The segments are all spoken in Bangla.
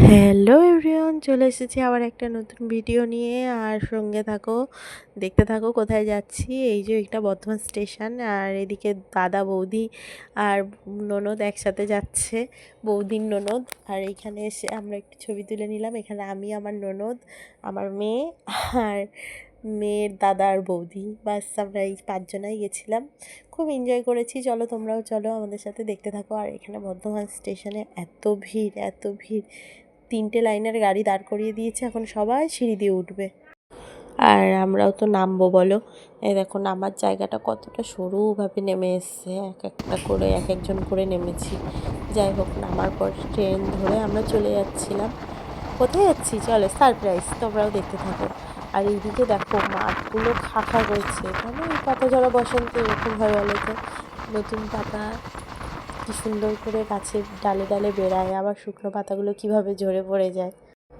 হ্যালো এভরিওয়ান, চলে এসেছি আবার একটা নতুন ভিডিও নিয়ে। আর সঙ্গে থাকো, দেখতে থাকো কোথায় যাচ্ছি। এই যে একটা বর্ধমান স্টেশন, আর এদিকে দাদা বৌদি আর ননদ একসাথে যাচ্ছে, বৌদির ননদ। আর এইখানে এসে আমরা একটু ছবি তুলে নিলাম। এখানে আমি, আমার ননদ, আমার মেয়ে আর মেয়ের দাদা আর বৌদি, বাস আমরা এই 5 জনাই গেছিলাম। খুব এনজয় করেছি। চলো তোমরাও চলো আমাদের সাথে, দেখতে থাকো। আর এখানে বর্ধমান স্টেশনে এত ভিড়, এত ভিড়, 3টে লাইনের গাড়ি দাঁড় করিয়ে দিয়েছে। এখন সবাই সিঁড়ি দিয়ে উঠবে, আর আমরাও তো নামবো বলো। এই দেখো নামার জায়গাটা কতটা সরুভাবে নেমে এসছে, এক একটা করে এক একজন করে নেমেছি। যাই হোক, নামার পর ট্রেন ধরে আমরা চলে যাচ্ছিলাম। কোথায় যাচ্ছি চলো, সারপ্রাইজ, তোমরাও দেখতে থাকো। আর এইদিকে দেখো মাঠগুলো খা করছে, কেন এই পাতা ঝরা বসন্তে এরকম হয় বলো তো। নতুন পাতা কি সুন্দর করে গাছের ডালে ডালে বেড়ায়, আবার শুকনো পাতাগুলো কিভাবে ঝরে পড়ে যায়।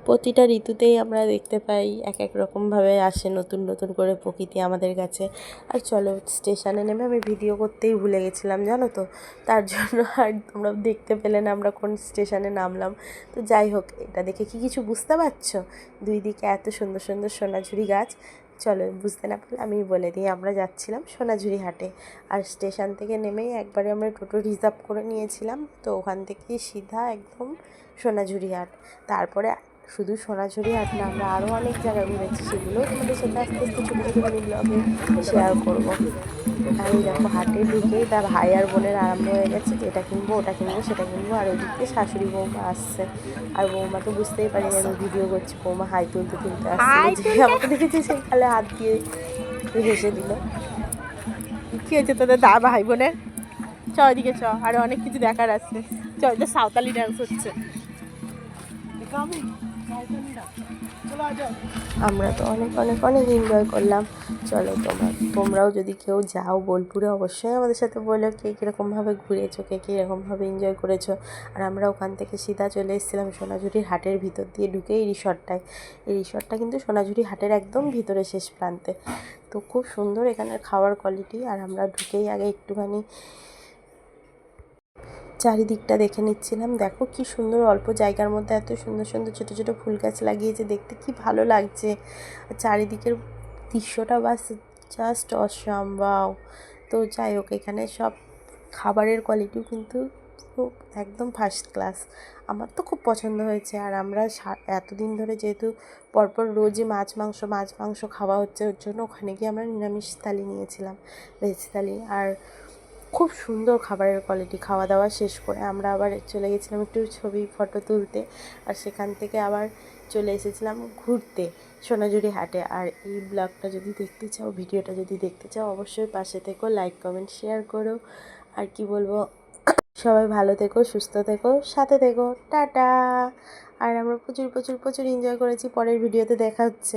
প্রতিটা ঋতুতেই আমরা দেখতে পাই এক এক রকমভাবে আসে নতুন নতুন করে প্রকৃতি আমাদের কাছে। আর চলো, স্টেশনে নেমে আমি ভিডিও করতেই ভুলে গেছিলাম জানো তো, তার জন্য আর তোমরা দেখতে পেলে না আমরা কোন স্টেশনে নামলাম। তো যাই হোক, এটা দেখে কি কিছু বুঝতে পারছো? দুই দিকে এত সুন্দর সুন্দর সোনাঝুরি গাছ। চলো, বুঝতে না পারলে আমি বলে দিই, আমরা যাচ্ছিলাম সোনাঝুরি হাটে। আর স্টেশন থেকে নেমেই একবারে আমরা টোটো রিজার্ভ করে নিয়েছিলাম, তো ওখান থেকেই সিধা একদম সোনাঝুরি হাট। তারপরে শুধু সোনাঝুরি হাট না, আমরা আরও অনেক জায়গায় ঘুরেছি, সেগুলোও তোমাদের সাথে আস্তে আস্তে ছোটো ছোটো মিনি ব্লগে শেয়ার করবো। আর এই দেখো, হাটে ঢুকেই তার ভাই আর বোনের আরম্ভ হয়ে গেছে যে এটা কিনবো, ওটা কিনবো, সেটা কিনবো। আর ওদিকে শাশুড়ি বৌমা আসছে, আর বৌমা তো বুঝতেই পারিনি আমি ভিডিও করছি। বৌমা হাই তুলতে তুলতে আসছিলো, যে আমাকে দেখেছি সেই খালে হাত দিয়ে হেসে দিল। কী হয়েছে তোদের ভাই বোনের? চ ওইদিকে চ, আরও অনেক কিছু দেখার আছে। চ, ওই সাঁওতালি ডান্স হচ্ছে। আমরা তো অনেক অনেক অনেক এনজয় করলাম। চলো, তোমরাও যদি কেউ যাও বোলপুরে, অবশ্যই আমাদের সাথে বলো কে কীরকমভাবে ঘুরেছো, কে কীরকমভাবে এনজয় করেছো। আর আমরা ওখান থেকে সিধা চলে এসেছিলাম সোনাঝুরির হাটের ভিতর দিয়ে ঢুকে এই রিসর্টটায়। এই রিসর্টটা কিন্তু সোনাঝুরি হাটের একদম ভিতরে শেষ প্রান্তে। তো খুব সুন্দর এখানের খাওয়ার কোয়ালিটি। আর আমরা ঢুকেই আগে একটুখানি চারিদিকটা দেখে নিচ্ছিলাম। দেখো কি সুন্দর, অল্প জায়গার মধ্যে এত সুন্দর সুন্দর ছোটো ছোটো ফুল গাছ লাগিয়েছে, দেখতে কি ভালো লাগছে। আর চারিদিকের দৃশ্যটা বাস জাস্ট অসম্ভব। তো যাই হোক, এখানে সব খাবারের কোয়ালিটিও কিন্তু খুব একদম ফার্স্ট ক্লাস। আমার তো খুব পছন্দ হয়েছে। আর আমরা এতদিন ধরে যেহেতু পরপর রোজই মাছ মাংস খাওয়া হচ্ছে, ওর জন্য ওখানে গিয়ে আমরা নিরামিষ থালি নিয়েছিলাম, ভেজ থালি। আর খুব সুন্দর খাবারের কোয়ালিটি। খাওয়া দাওয়া শেষ করে আমরা আবার চলে গেছিলাম একটু ছবি ফটো তুলতে, আর সেখান থেকে আবার চলে এসেছিলাম ঘুরতে সোনাঝুরি হাটে। আর এই ব্লগটা যদি দেখতে চাও, ভিডিওটা যদি দেখতে চাও, অবশ্যই পাশে থেকো, লাইক কমেন্ট শেয়ার করো। আর কি বলবো, সবাই ভালো থেকো, সুস্থ থেকো, সাথে থেকো, টাটা। আর আমরা প্রচুর প্রচুর প্রচুর এনজয় করেছি। পরের ভিডিওতে দেখা হচ্ছে।